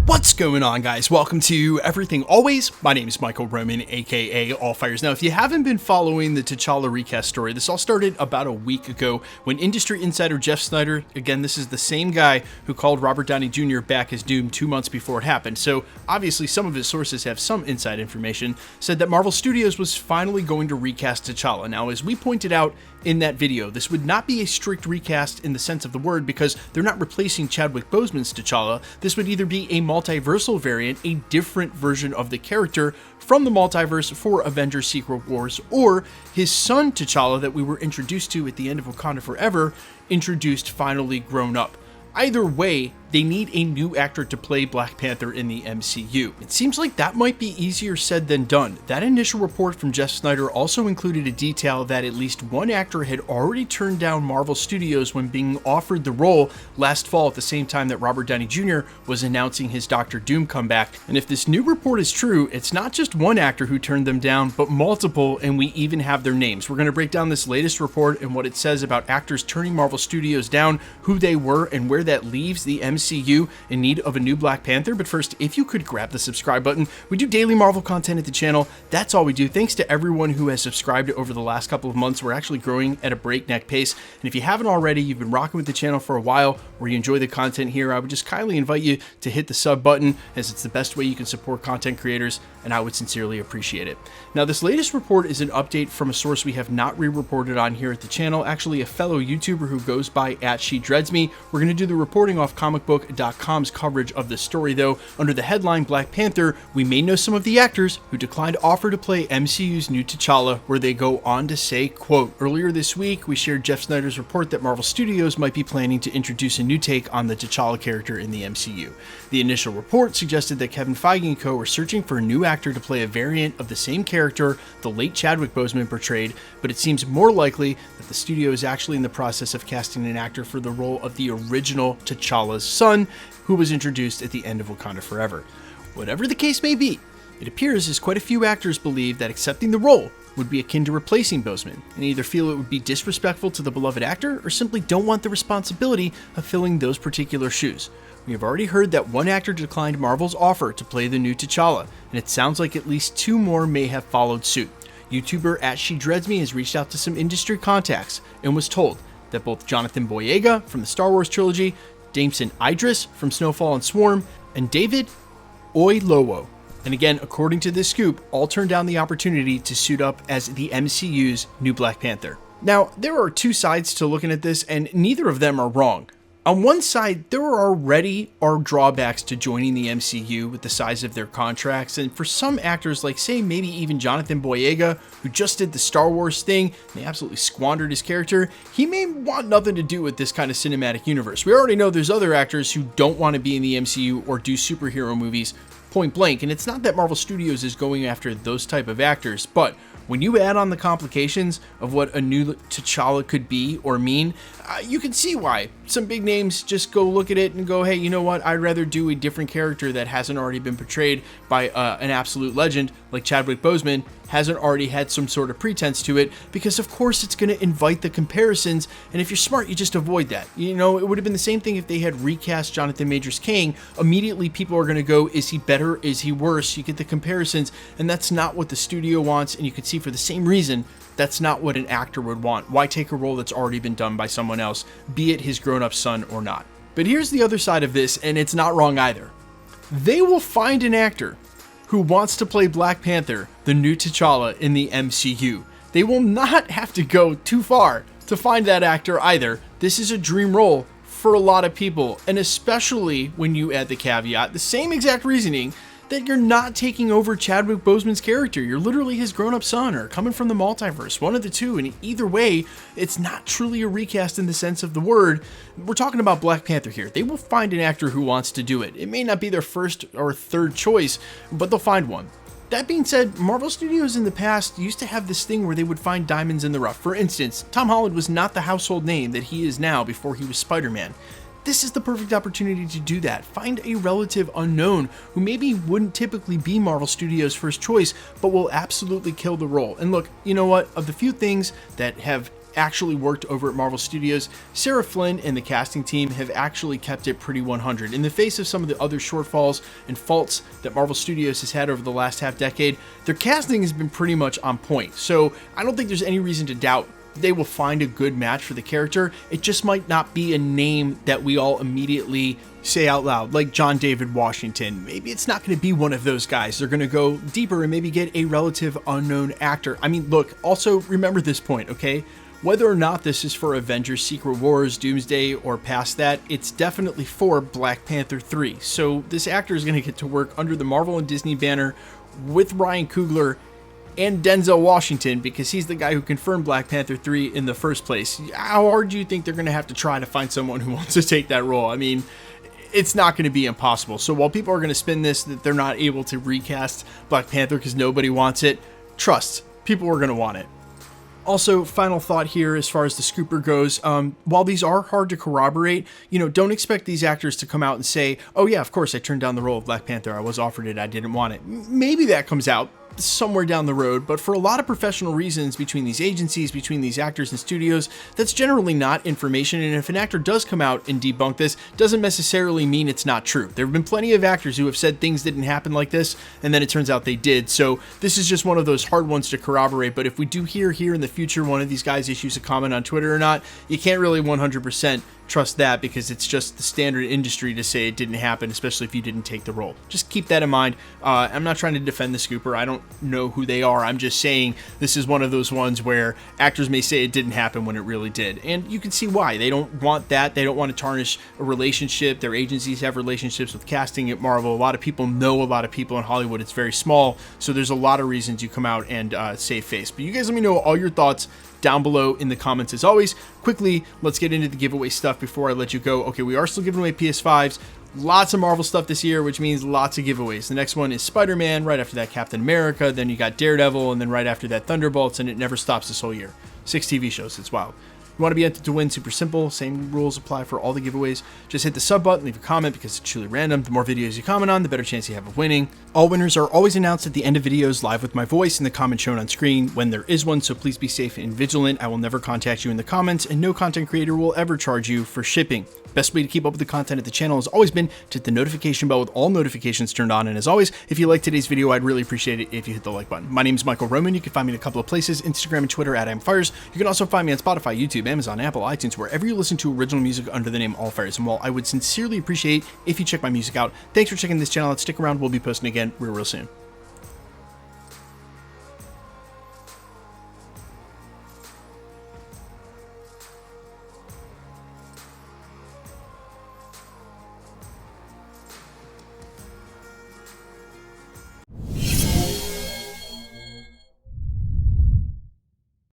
What's going on, guys? Welcome to Everything Always. My name is Michael Roman, aka Allfires. Now, if you haven't been following the T'Challa recast story, this all started about a week ago when industry insider Jeff Sneider, again, this is the same guy who called Robert Downey Jr. back as Doom 2 months before it happened, so obviously some of his sources have some inside information, said that Marvel Studios was finally going to recast T'Challa. Now, as we pointed out in that video, this would not be a strict recast in the sense of the word because they're not replacing Chadwick Boseman's T'Challa. This would either be a multiversal variant, a different version of the character from the multiverse for Avengers Secret Wars, or his son T'Challa that we were introduced to at the end of Wakanda Forever, introduced finally grown up. Either way, they need a new actor to play Black Panther in the MCU. It seems like that might be easier said than done. That initial report from Jeff Sneider also included a detail that at least one actor had already turned down Marvel Studios when being offered the role last fall at the same time that Robert Downey Jr. was announcing his Doctor Doom comeback. And if this new report is true, it's not just one actor who turned them down, but multiple, and we even have their names. We're going to break down this latest report and what it says about actors turning Marvel Studios down, who they were, and where that leaves the MCU in need of a new Black Panther. But first, if you could grab the subscribe button. We do daily Marvel content at the channel. That's all we do. Thanks to everyone who has subscribed over the last couple of months. We're actually growing at a breakneck pace. And if you haven't already, you've been rocking with the channel for a while, or you enjoy the content here, I would just kindly invite you to hit the sub button, as it's the best way you can support content creators, and I would sincerely appreciate it. Now, this latest report is an update from a source we have not re-reported on here at the channel, actually a fellow YouTuber who goes by @SheDreadsMe. We're going to do the reporting off comicbook.com's coverage of the story, though. Under the headline Black Panther, we may know some of the actors who declined offer to play MCU's new T'Challa, where they go on to say, quote, "Earlier this week, we shared Jeff Sneider's report that Marvel Studios might be planning to introduce a new take on the T'Challa character in the MCU. The initial report suggested that Kevin Feige and co. were searching for a new actor to play a variant of the same character the late Chadwick Boseman portrayed, but it seems more likely that the studio is actually in the process of casting an actor for the role of the original T'Challa's son, who was introduced at the end of Wakanda Forever. Whatever the case may be, it appears as quite a few actors believe that accepting the role would be akin to replacing Boseman, and either feel it would be disrespectful to the beloved actor or simply don't want the responsibility of filling those particular shoes. We have already heard that one actor declined Marvel's offer to play the new T'Challa, and it sounds like at least two more may have followed suit. YouTuber @SheDreadsMe has reached out to some industry contacts and was told that both Jonathan Boyega from the Star Wars trilogy, Damson Idris from Snowfall and Swarm, and David Oyelowo, and again, according to this scoop, all turned down the opportunity to suit up as the MCU's new Black Panther. Now, there are two sides to looking at this, and neither of them are wrong. On one side, there already are drawbacks to joining the MCU with the size of their contracts, and for some actors, like say maybe even Jonathan Boyega, who just did the Star Wars thing and they absolutely squandered his character, he may want nothing to do with this kind of cinematic universe. We already know there's other actors who don't want to be in the MCU or do superhero movies point blank, and it's not that Marvel Studios is going after those type of actors, but when you add on the complications of what a new T'Challa could be or mean, you can see why some big names just go look at it and go, hey, you know what, I'd rather do a different character that hasn't already been portrayed by an absolute legend like Chadwick Boseman, hasn't already had some sort of pretense to it, because of course it's going to invite the comparisons, and if you're smart, you just avoid that. You know, it would have been the same thing if they had recast Jonathan Majors Kang. Immediately people are going to go, is he better, is he worse? You get the comparisons, and that's not what the studio wants, and you can see for the same reason, that's not what an actor would want. Why take a role that's already been done by someone else, be it his grown-up son or not? But here's the other side of this, and it's not wrong either. They will find an actor who wants to play Black Panther, the new T'Challa, in the MCU. They will not have to go too far to find that actor either. This is a dream role for a lot of people, and especially when you add the caveat, the same exact reasoning, that you're not taking over Chadwick Boseman's character. You're literally his grown-up son or coming from the multiverse, one of the two, and either way, it's not truly a recast in the sense of the word. We're talking about Black Panther here. They will find an actor who wants to do it. It may not be their first or third choice, but they'll find one. That being said, Marvel Studios in the past used to have this thing where they would find diamonds in the rough. For instance, Tom Holland was not the household name that he is now before he was Spider-Man. This is the perfect opportunity to do that. Find a relative unknown who maybe wouldn't typically be Marvel Studios' first choice, but will absolutely kill the role. And look, you know what? Of the few things that have actually worked over at Marvel Studios, Sarah Flynn and the casting team have actually kept it pretty 100. In the face of some of the other shortfalls and faults that Marvel Studios has had over the last half decade, their casting has been pretty much on point. So I don't think there's any reason to doubt they will find a good match for the character. It just might not be a name that we all immediately say out loud, like John David Washington. Maybe it's not going to be one of those guys. They're going to go deeper and maybe get a relative unknown actor. I mean, look, also remember this point, okay? Whether or not this is for Avengers, Secret Wars, Doomsday, or past that, it's definitely for Black Panther 3. So this actor is going to get to work under the Marvel and Disney banner with Ryan Coogler and Denzel Washington, because he's the guy who confirmed Black Panther 3 in the first place. How hard do you think they're going to have to try to find someone who wants to take that role? I mean, it's not going to be impossible. So while people are going to spin this that they're not able to recast Black Panther because nobody wants it, trust, people are going to want it. Also, final thought here as far as the scooper goes, while these are hard to corroborate, don't expect these actors to come out and say, oh yeah, of course I turned down the role of Black Panther, I was offered it, I didn't want it. Maybe that comes out somewhere down the road, but for a lot of professional reasons between these agencies, between these actors and studios, that's generally not information. And if an actor does come out and debunk this, doesn't necessarily mean it's not true. There have been plenty of actors who have said things didn't happen like this, and then it turns out they did. So this is just one of those hard ones to corroborate. But if we do hear here in the future one of these guys issues a comment on Twitter or not, you can't really 100% trust that, because it's just the standard industry to say it didn't happen, especially if you didn't take the role. Just keep that in mind. I'm not trying to defend the scooper. I don't know who they are. I'm just saying this is one of those ones where actors may say it didn't happen when it really did. And you can see why. They don't want that. They don't want to tarnish a relationship. Their agencies have relationships with casting at Marvel. A lot of people know a lot of people in Hollywood. It's very small. So there's a lot of reasons you come out and save face. But you guys let me know all your thoughts down below in the comments as always. Quickly, let's get into the giveaway stuff before I let you go. Okay, we are still giving away PS5s. Lots of Marvel stuff this year, which means lots of giveaways. The next one is Spider-Man, right after that Captain America, then you got Daredevil, and then right after that Thunderbolts, and it never stops this whole year. 6 TV shows, it's wild. You want to be entered to win, super simple. Same rules apply for all the giveaways. Just hit the sub button, leave a comment because it's truly random. The more videos you comment on, the better chance you have of winning. All winners are always announced at the end of videos live with my voice in the comment shown on screen when there is one, so please be safe and vigilant. I will never contact you in the comments, and no content creator will ever charge you for shipping. Best way to keep up with the content of the channel has always been to hit the notification bell with all notifications turned on. And as always, if you like today's video, I'd really appreciate it if you hit the like button. My name is Michael Roman. You can find me in a couple of places, Instagram and Twitter at @IamFires. You can also find me on Spotify, YouTube, Amazon, Apple, iTunes, wherever you listen to original music under the name Allfires. And while I would sincerely appreciate if you check my music out, thanks for checking this channel out. Stick around. We'll be posting again real soon.